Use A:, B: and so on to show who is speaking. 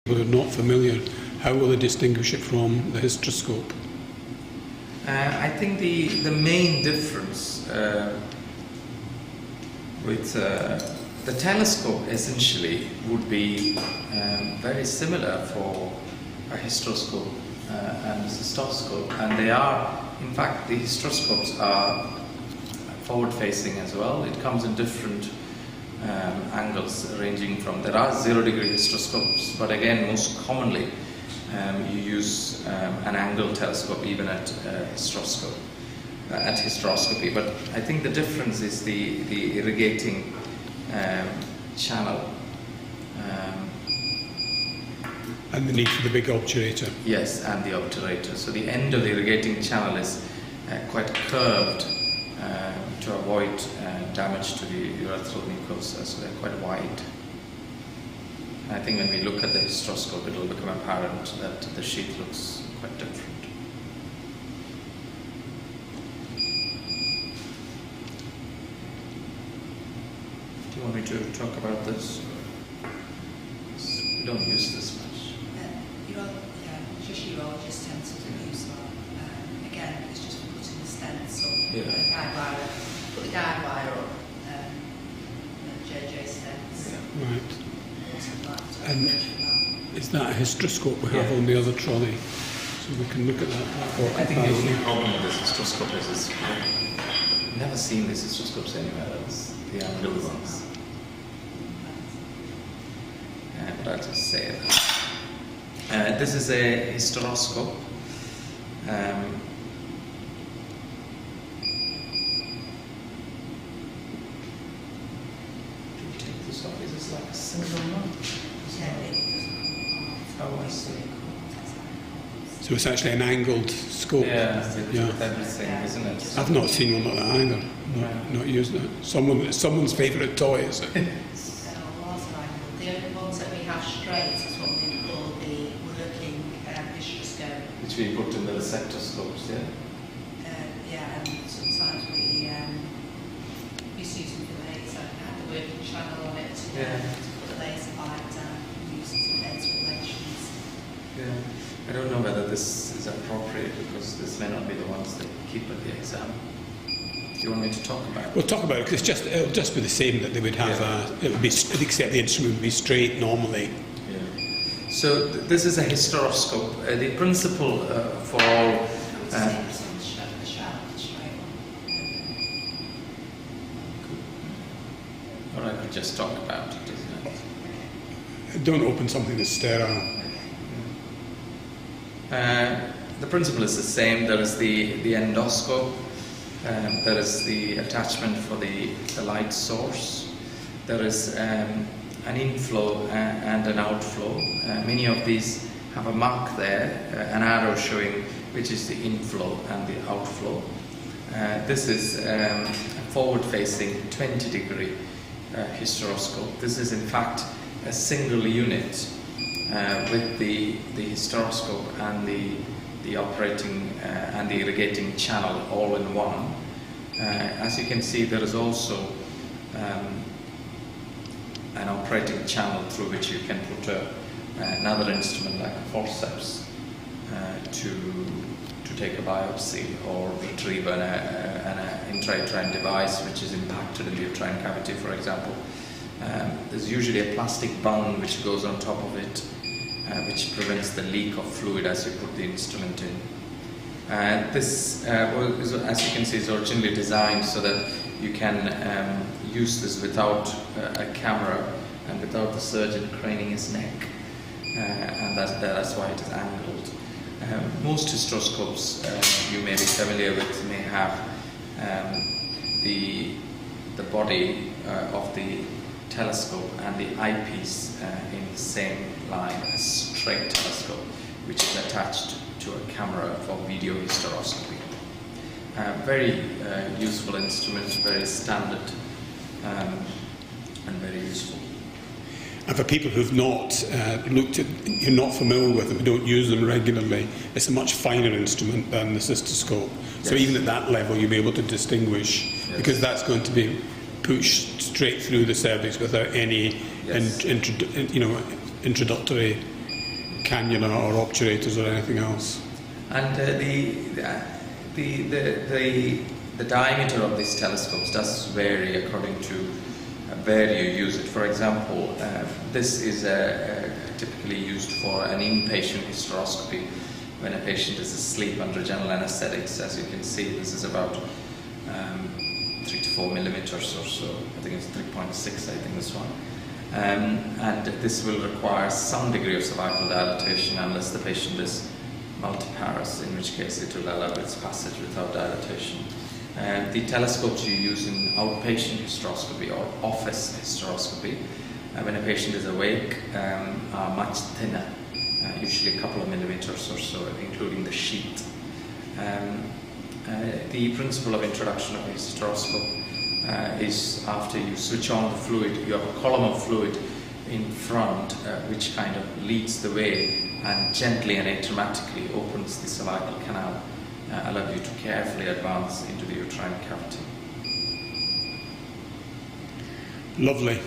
A: People who are not familiar, how will they distinguish it from the hysteroscope?
B: I think the main difference with the telescope essentially would be very similar for a hysteroscope and a cystoscope, and they are, in fact, the hysteroscopes are forward-facing as well. It comes in different angles, ranging from, there are 0-degree hysteroscopes, but again, most commonly you use an angle telescope even at hysteroscopy. But I think the difference is the irrigating channel.
A: And the need for the big obturator.
B: Yes, and the obturator. So the end of the irrigating channel is quite curved to avoid damage to the urethral mucosa, so they're quite wide. And I think when we look at the hysteroscope, it will become apparent that the sheath looks quite different. Do you want me to talk about this? We don't use this much.
C: Just urologists tend to use that. Again, it's just for putting the stents up,
B: Yeah.
C: put the guide wire up, JJ stents.
B: Yeah.
A: Right.
C: Like
A: And is that a hysteroscope we have on the other trolley? So we can look at that.
B: I think the only problem with this hysteroscope is I've never seen these hysteroscopes anywhere else, the angled ones. But I'll just say that. This is a hysteroscope. Take this off. Is this like a single one? Oh, I see.
A: So it's actually an angled scope.
B: Yeah, with everything, isn't it?
A: I've not seen one like that either. Not used that. Someone's favourite toy, is it?
C: The only ones that we have straight is what we call the working hysteroscope.
B: Which we put in the resectoscopes, yeah?
C: And sometimes we used to use them for laser. It had the working channel on it to put the laser light down, use it for laser relations.
B: Yeah. I don't know whether this is appropriate because this may not be the ones they keep at the exam. Do you want me to talk about it?
A: We'll talk about it because it'll just be the same that they would have. It would be, except the instrument would be straight normally.
B: Yeah. So this is a hysteroscope. The principle for all. All right, we'll just talk about it, isn't it?
A: Don't open something that's sterile.
B: The principle is the same. There is the endoscope. There is the attachment for the light source. There is an inflow and an outflow. Many of these have a mark there, an arrow showing which is the inflow and the outflow. This is a forward-facing 20-degree hysteroscope. This is in fact a single unit with the hysteroscope and the operating and the irrigating channel all in one. As you can see, there is also an operating channel through which you can put another instrument like a forceps to take a biopsy or retrieve an intrauterine device which is impacted in the uterine cavity, for example. There's usually a plastic bung which goes on top of it, which prevents the leak of fluid as you put the instrument in. This, as you can see, is originally designed so that you can use this without a camera and without the surgeon craning his neck, and that's why it is angled. Most hysteroscopes you may be familiar with may have the body of the telescope and the eyepiece in the same line, a straight telescope, which is attached to a camera for video hysteroscopy. Very useful instrument, very standard, and very useful.
A: And for people who've not looked at, who are not familiar with them, who don't use them regularly, it's a much finer instrument than the cystoscope. So even at that level, you'll be able to distinguish, because that's going to be pushed straight through the cervix without any introductory cannula or obturators or anything else.
B: And the diameter of these telescopes does vary according to where you use it. For example, this is typically used for an inpatient hysteroscopy when a patient is asleep under general anesthetics. As you can see, this is about 3 to 4 millimeters or so. I think it's 3.6, I think this one. And this will require some degree of cervical dilatation unless the patient is multiparous, in which case it will allow its passage without dilatation. The telescopes you use in outpatient hysteroscopy or office hysteroscopy, when a patient is awake, are much thinner, usually a couple of millimeters or so, including the sheath. The principle of introduction of a hysteroscope is after you switch on the fluid, you have a column of fluid in front which kind of leads the way and gently and atraumatically opens the cervical canal, allow you to carefully advance into the uterine cavity.
A: Lovely.